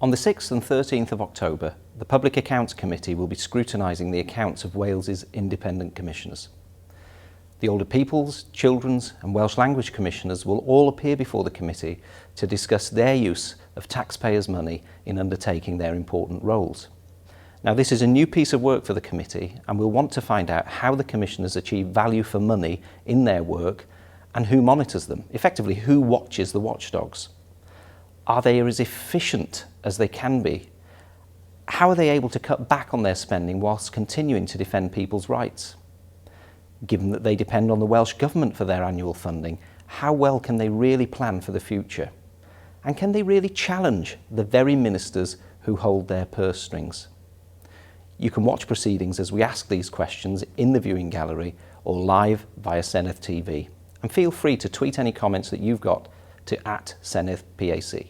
On the 6th and 13th of October, the Public Accounts Committee will be scrutinising the accounts of Wales's independent commissioners. The Older People's, Children's and Welsh Language Commissioners will all appear before the committee to discuss their use of taxpayers' money in undertaking their important roles. Now, this is a new piece of work for the committee, and we'll want to find out how the commissioners achieve value for money in their work and who monitors them, effectively who watches the watchdogs. Are they as efficient as they can be? How are they able to cut back on their spending whilst continuing to defend people's rights? Given that they depend on the Welsh Government for their annual funding, how well can they really plan for the future? And can they really challenge the very ministers who hold their purse strings? You can watch proceedings as we ask these questions in the viewing gallery or live via Senedd TV. And feel free to tweet any comments that you've got to @SenneddPAC.